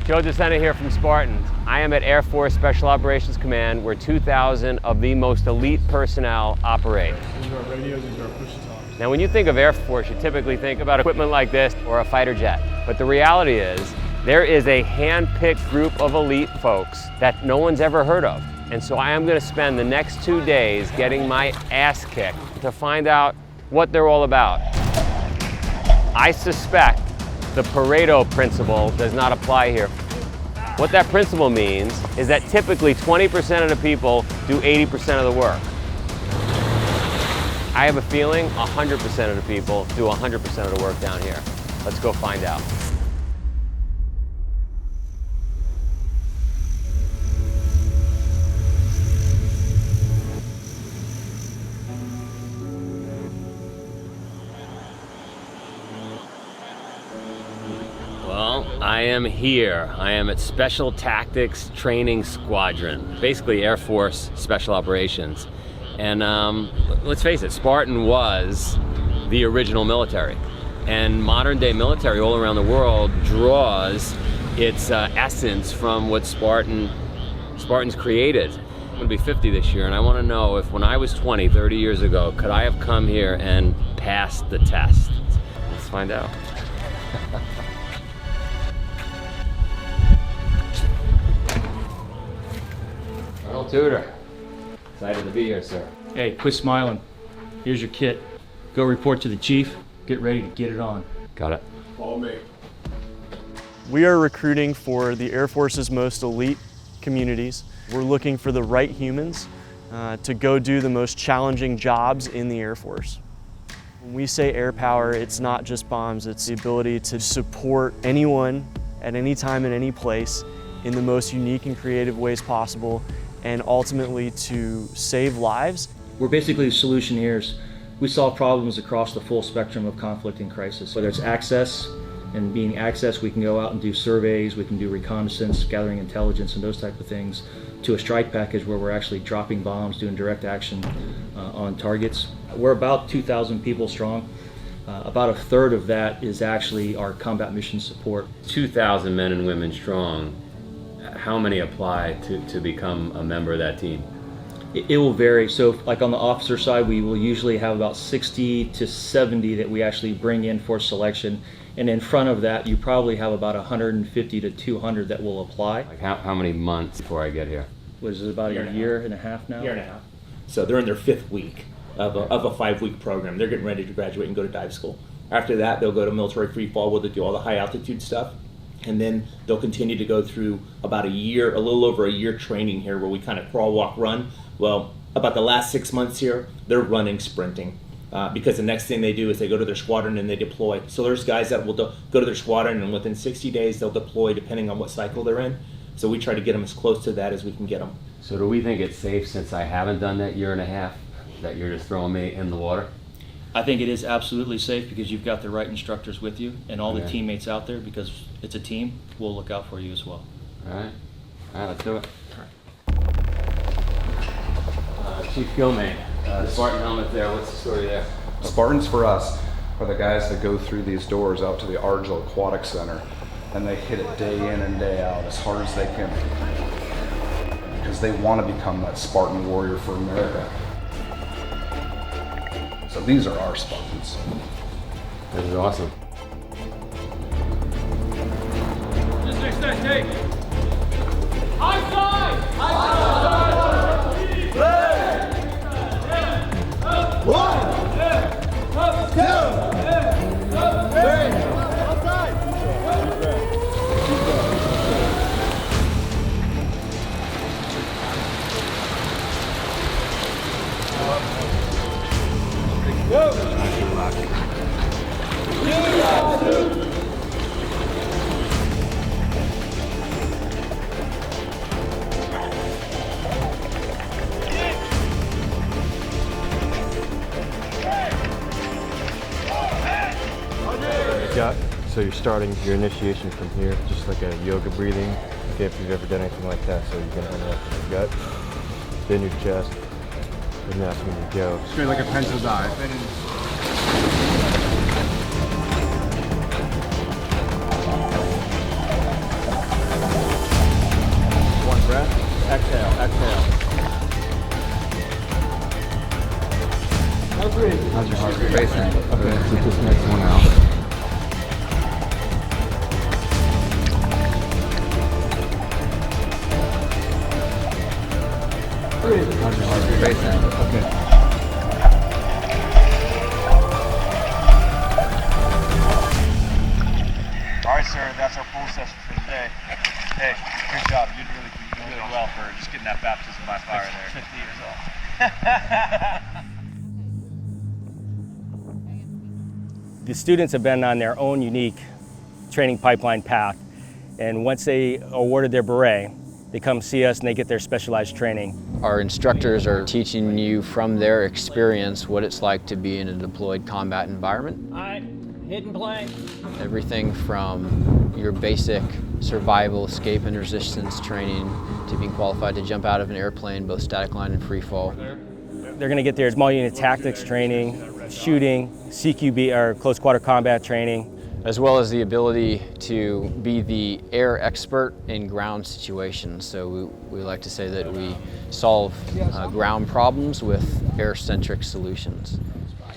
Joe Sena here from Spartan. I am at Air Force Special Operations Command, where 2,000 of the most elite personnel operate. These are our radios, these are our push-to-talks. Now when you think of Air Force, you typically think about equipment like this or a fighter jet. But the reality is, there is a hand-picked group of elite folks that no one's ever heard of. And so I am going to spend the next 2 days getting my ass kicked to find out what they're all about. I suspect the Pareto principle does not apply here. What that principle means is that typically 20% of the people do 80% of the work. I have a feeling 100% of the people do 100% of the work down here. Let's go find out. Well, I am here. I am at Special Tactics Training Squadron, basically Air Force Special Operations. And let's face it, Spartan was the original military. And modern day military all around the world draws its essence from what Spartans created. I'm gonna be 50 this year, and I wanna know if when I was 20, 30 years ago, could I have come here and passed the test? Let's find out. Colonel Tudor, excited to be here, sir. Hey, quit smiling. Here's your kit. Go report to the chief. Get ready to get it on. Got it. Follow me. We are recruiting for the Air Force's most elite communities. We're looking for the right humans to go do the most challenging jobs in the Air Force. When we say air power, it's not just bombs, it's the ability to support anyone at any time in any place in the most unique and creative ways possible, and ultimately to save lives. We're basically solutioneers. We solve problems across the full spectrum of conflict and crisis. Whether it's access, and being access, we can go out and do surveys, we can do reconnaissance, gathering intelligence, and those type of things, to a strike package where we're actually dropping bombs, doing direct action on targets. We're about 2,000 people strong. About a third of that is actually our combat mission support. 2,000 men and women strong. How many apply to become a member of that team? It will vary. So like on the officer side, we will usually have about 60 to 70 that we actually bring in for selection. And in front of that, you probably have about 150 to 200 that will apply. Like how many months before I get here? Was it about a year and a half now? Year and a half. So they're in their 5th week of a 5-week program. They're getting ready to graduate and go to dive school. After that, they'll go to military free fall where they do all the high altitude stuff. And then they'll continue to go through about a year, a little over a year training here where we kind of crawl, walk, run. Well, about the last 6 months here, they're running, sprinting. Because the next thing they do is they go to their squadron and they deploy. So there's guys that will go to their squadron and within 60 days they'll deploy depending on what cycle they're in. So we try to get them as close to that as we can get them. So do we think it's safe, since I haven't done that year and a half, that you're just throwing me in the water? I think it is absolutely safe because you've got the right instructors with you and all the teammates out there, because it's a team. We'll look out for you as well. All right, let's do it. Chief Gilmay, Spartan helmet there, what's the story there? Spartans for us are the guys that go through these doors out to the Argyle Aquatic Center, and they hit it day in and day out as hard as they can, because they want to become that Spartan warrior for America. So these are our Spartans. This is awesome. This next step, take. High side! High side! So you're starting your initiation from here, just like a yoga breathing, okay, if you've ever done anything like that. So you're gonna unlock your gut, then your chest, and that's when you go. Straight like a pencil dive. How's your heart rate? Racing. Okay, let's get this next one out. How's your heart rate? Racing. Okay. All right, sir, that's our pool session for today. Hey, good job. You did really well for just getting that baptism by fire there. 50 years old. The students have been on their own unique training pipeline path, and once they awarded their beret, they come see us and they get their specialized training. Our instructors are teaching you from their experience what it's like to be in a deployed combat environment. All right, hit and play. Everything from your basic survival, escape, and resistance training to being qualified to jump out of an airplane, both static line and free fall. They're going to get their small unit tactics training, shooting, CQB or close quarter combat training, as well as the ability to be the air expert in ground situations. So we like to say that we solve ground problems with air-centric solutions.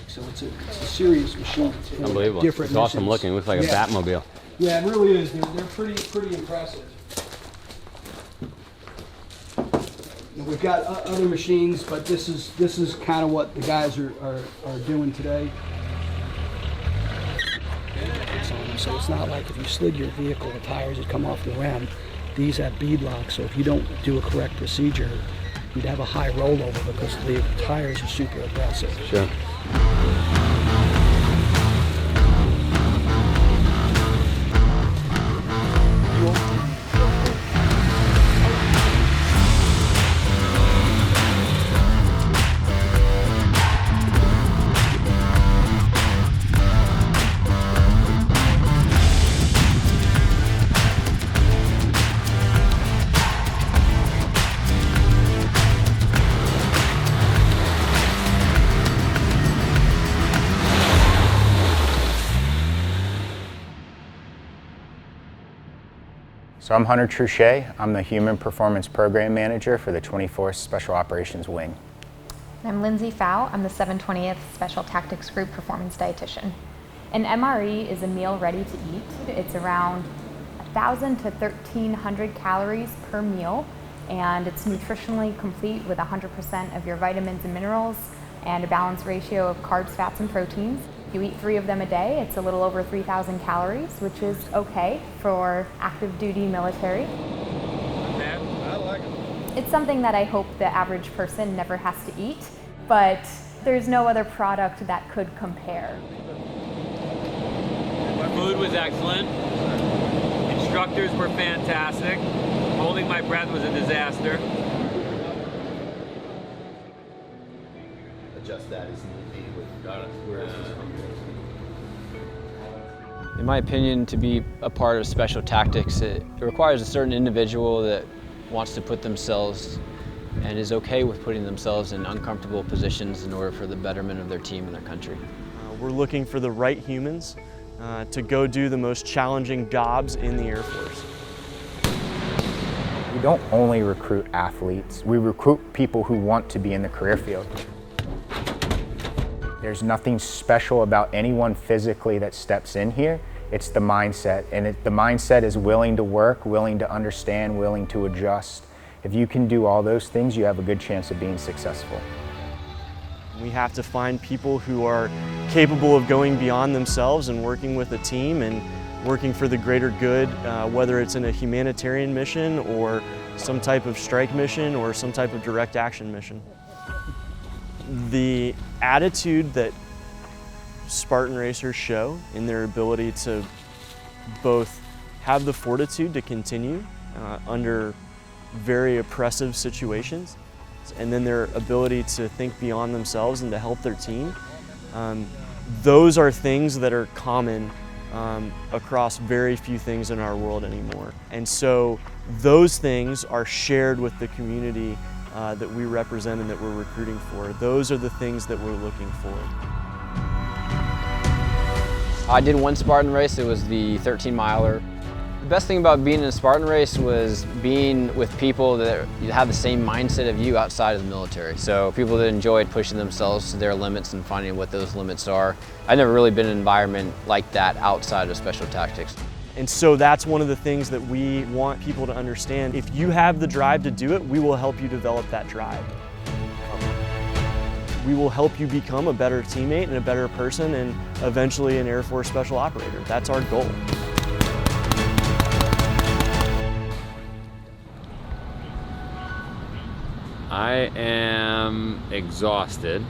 So it's a serious machine. Unbelievable. It's awesome looking. It looks like a Batmobile. Yeah, it really is. They're pretty impressive. And we've got other machines, but this is kind of what the guys are doing today. So it's not like if you slid your vehicle, the tires would come off the rim. These have bead locks, so if you don't do a correct procedure, you'd have a high rollover because the tires are super aggressive. Sure. So I'm Hunter Truchet. I'm the Human Performance Program Manager for the 24th Special Operations Wing. I'm Lindsay Fow. I'm the 720th Special Tactics Group Performance Dietitian. An MRE is a meal ready to eat. It's around 1,000 to 1,300 calories per meal, and it's nutritionally complete with 100% of your vitamins and minerals and a balanced ratio of carbs, fats, and proteins. If you eat 3 of them a day, it's a little over 3,000 calories, which is okay for active duty military. I like it. It's something that I hope the average person never has to eat, but there's no other product that could compare. Food was excellent. Instructors were fantastic. Holding my breath was a disaster. Adjust that as need be with where else is coming. In my opinion, to be a part of special tactics, it requires a certain individual that wants to put themselves and is okay with putting themselves in uncomfortable positions in order for the betterment of their team and their country. We're looking for the right humans to go do the most challenging jobs in the Air Force. We don't only recruit athletes, we recruit people who want to be in the career field. There's nothing special about anyone physically that steps in here. It's the mindset, and the mindset is willing to work, willing to understand, willing to adjust. If you can do all those things, you have a good chance of being successful. We have to find people who are capable of going beyond themselves and working with a team and working for the greater good, whether it's in a humanitarian mission or some type of strike mission or some type of direct action mission. The attitude that Spartan racers show in their ability to both have the fortitude to continue under very oppressive situations, and then their ability to think beyond themselves and to help their team. Those are things that are common across very few things in our world anymore. And so those things are shared with the community that we represent and that we're recruiting for. Those are the things that we're looking for. I did one Spartan race. It was the 13-miler. The best thing about being in a Spartan race was being with people that have the same mindset of you outside of the military. So people that enjoyed pushing themselves to their limits and finding what those limits are. I've never really been in an environment like that outside of special tactics. And so that's one of the things that we want people to understand. If you have the drive to do it, we will help you develop that drive. We will help you become a better teammate and a better person and eventually an Air Force Special Operator. That's our goal. I am exhausted,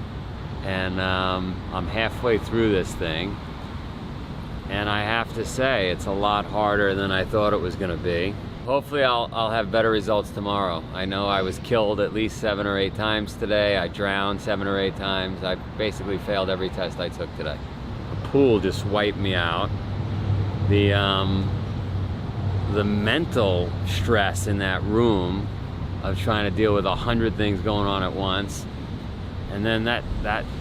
and I'm halfway through this thing, and I have to say it's a lot harder than I thought it was going to be. Hopefully I'll have better results tomorrow. I know I was killed at least 7 or 8 times today. I drowned 7 or 8 times. I basically failed every test I took today. The pool just wiped me out. The mental stress in that room of trying to deal with 100 things going on at once. And then that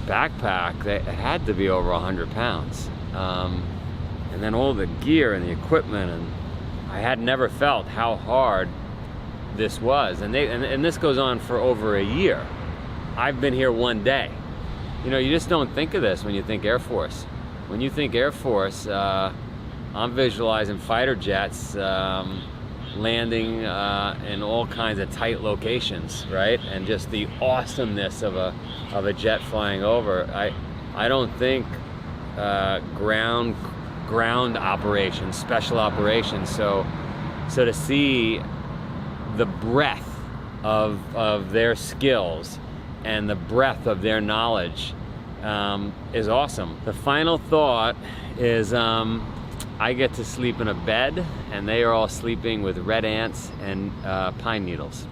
backpack, it had to be over 100 pounds. And then all the gear and the equipment, and I had never felt how hard this was. And this goes on for over a year. I've been here 1 day. You know, you just don't think of this when you think Air Force. When you think Air Force, I'm visualizing fighter jets landing in all kinds of tight locations, right? And just the awesomeness of a jet flying over. I don't think ground operations, special operations. So to see the breadth of their skills and the breadth of their knowledge is awesome. The final thought is I get to sleep in a bed, and they are all sleeping with red ants and pine needles.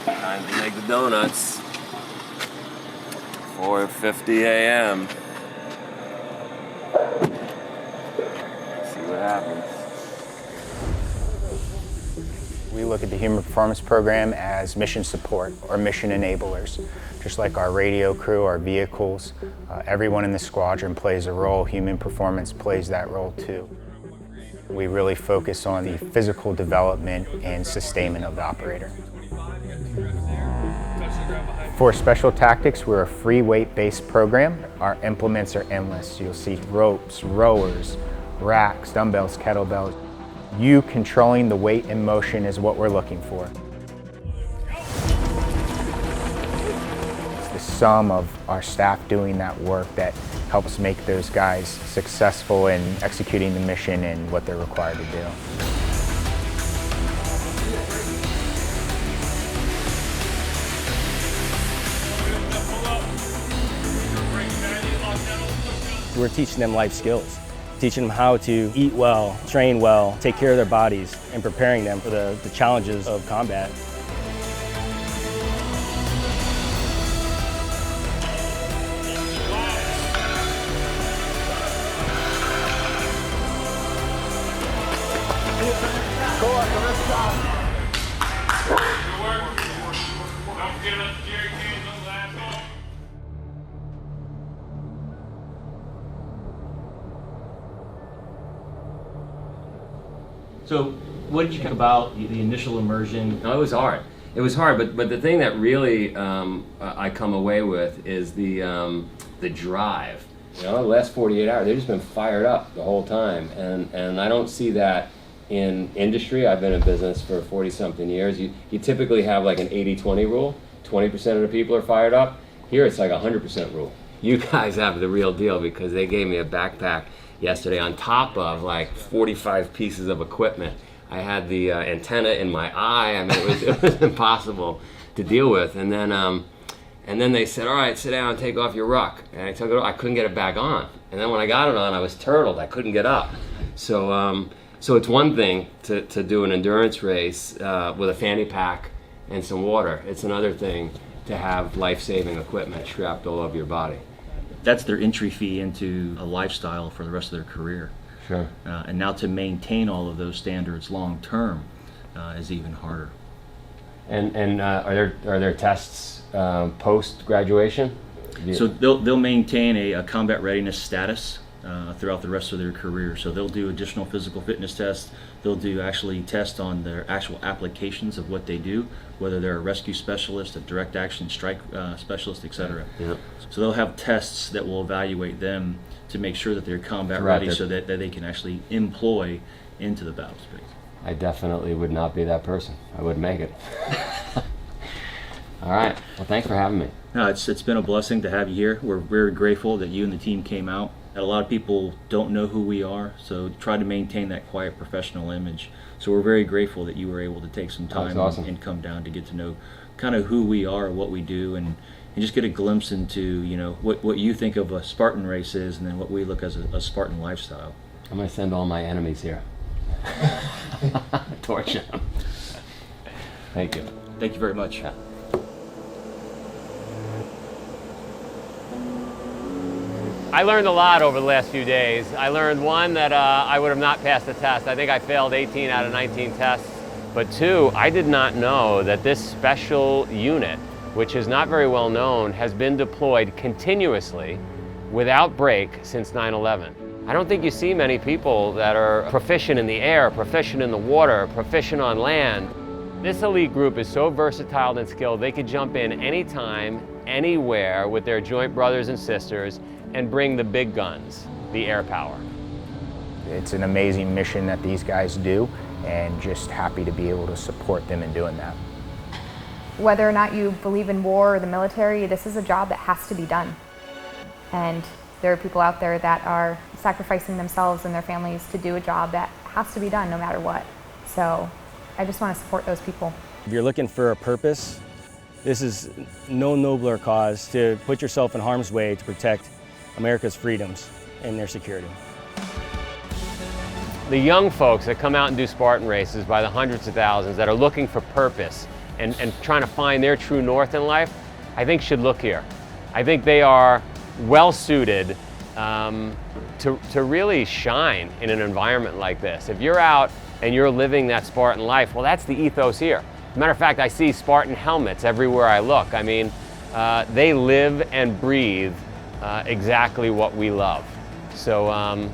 Time to make the donuts. 4:50 a.m. See what happens. We look at the Human Performance Program as mission support or mission enablers. Just like our radio crew, our vehicles, everyone in the squadron plays a role. Human Performance plays that role too. We really focus on the physical development and sustainment of the operator. For Special Tactics, we're a free weight-based program. Our implements are endless. You'll see ropes, rowers, racks, dumbbells, kettlebells. You controlling the weight and motion is what we're looking for. It's the sum of our staff doing that work that helps make those guys successful in executing the mission and what they're required to do. We're teaching them life skills, teaching them how to eat well, train well, take care of their bodies, and preparing them for the challenges of combat. So what did you think about the initial immersion? No, it was hard. It was hard, but the thing that really I come away with is the drive. You know, the last 48 hours, they've just been fired up the whole time, and I don't see that in industry. I've been in business for 40-something years. You typically have like an 80-20 rule. 20% of the people are fired up. Here it's like a 100% rule. You guys have the real deal because they gave me a backpack yesterday on top of like 45 pieces of equipment. I had the antenna in my eye. I mean, it was impossible to deal with. And then they said, all right, sit down and take off your ruck. And I took it off. I couldn't get it back on. And then when I got it on, I was turtled. I couldn't get up. So So it's one thing to do an endurance race with a fanny pack and some water. It's another thing to have life-saving equipment strapped all over your body. That's their entry fee into a lifestyle for the rest of their career. Sure. And now to maintain all of those standards long term is even harder. And are there tests post graduation? So they'll maintain a combat readiness status throughout the rest of their career. So they'll do additional physical fitness tests. They'll do actually tests on their actual applications of what they do, whether they're a rescue specialist, a direct action strike specialist, etc. Yeah. So they'll have tests that will evaluate them to make sure that they're combat ready, so that they can actually employ into the battle space. I definitely would not be that person. I wouldn't make it. All right. Well, thanks for having me. No, it's been a blessing to have you here. We're very grateful that you and the team came out. A lot of people don't know who we are, so try to maintain that quiet professional image. So we're very grateful that you were able to take some time and come down to get to know kind of who we are, what we do, and just get a glimpse into what you think of a Spartan race is, and then what we look as a Spartan lifestyle. I'm going to send all my enemies here. Torture them. Thank you. Thank you very much. Yeah. I learned a lot over the last few days. I learned, one, that I would have not passed the test. I think I failed 18 out of 19 tests. But two, I did not know that this special unit, which is not very well known, has been deployed continuously without break since 9/11. I don't think you see many people that are proficient in the air, proficient in the water, proficient on land. This elite group is so versatile and skilled, they could jump in anytime, anywhere with their joint brothers and sisters and bring the big guns, the air power. It's an amazing mission that these guys do, and just happy to be able to support them in doing that. Whether or not you believe in war or the military, this is a job that has to be done. And there are people out there that are sacrificing themselves and their families to do a job that has to be done no matter what. So I just want to support those people. If you're looking for a purpose, this is no nobler cause to put yourself in harm's way to protect America's freedoms and their security. The young folks that come out and do Spartan races by the hundreds of thousands that are looking for purpose and trying to find their true north in life, I think should look here. I think they are well suited to really shine in an environment like this. If you're out and you're living that Spartan life, well, that's the ethos here. As a matter of fact, I see Spartan helmets everywhere I look. I mean, they live and breathe exactly what we love. So,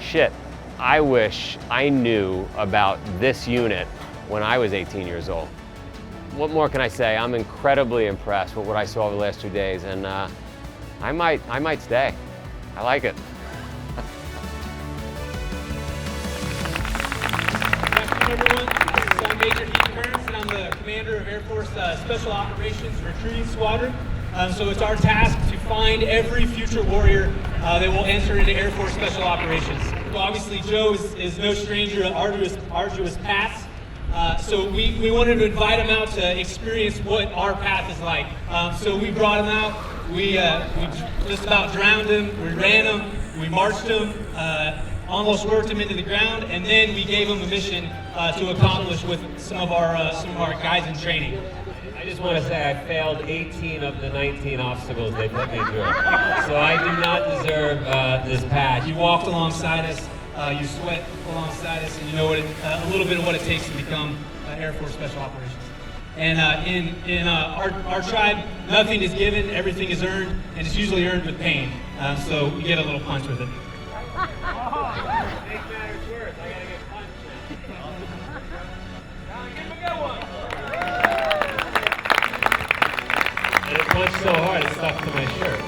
shit, I wish I knew about this unit when I was 18 years old. What more can I say? I'm incredibly impressed with what I saw over the last 2 days, and I might stay. I like it. Good afternoon, everyone. I'm Major Heath Kearns, and I'm the commander of Air Force Special Operations Recruiting Squadron. So it's our task to find every future warrior that will enter into Air Force Special Operations. Well, obviously, Joe is no stranger to arduous paths. So we wanted to invite him out to experience what our path is like. So we brought him out. We just about drowned him. We ran him. We marched him. Almost worked him into the ground, and then we gave him a mission to accomplish with some of our guys in training. I just want to say I failed 18 of the 19 obstacles they put me through. So I do not deserve this patch. You walked alongside us, you sweat alongside us, and you know a little bit of what it takes to become Air Force Special Operations. And in our tribe, nothing is given, everything is earned, and it's usually earned with pain. So you get a little punch with it. Make matters worse, I gotta get punched now. Give him a good one. And it punched so hard it stuck to my shirt.